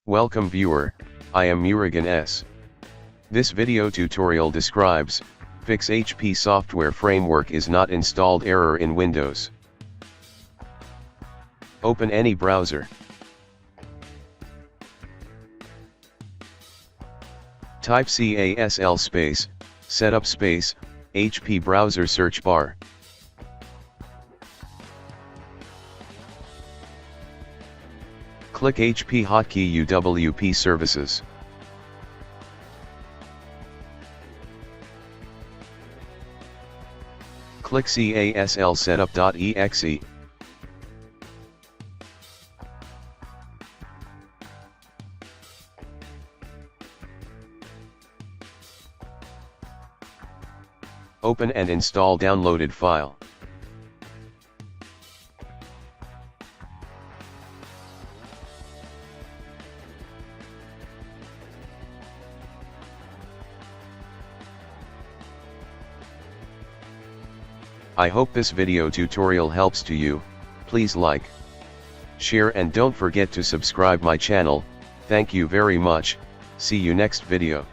Welcome viewer, I am Murugan S. This video tutorial describes, fix HP software framework is not installed error in Windows. Open any browser. Type CASL space, setup space, HP browser search bar. Click HP hotkey UWP services. Click CASL setup.exe. Open and install downloaded file. I hope this video tutorial helps to you. Please like, share and don't forget to subscribe my channel. Thank you very much. See you next video.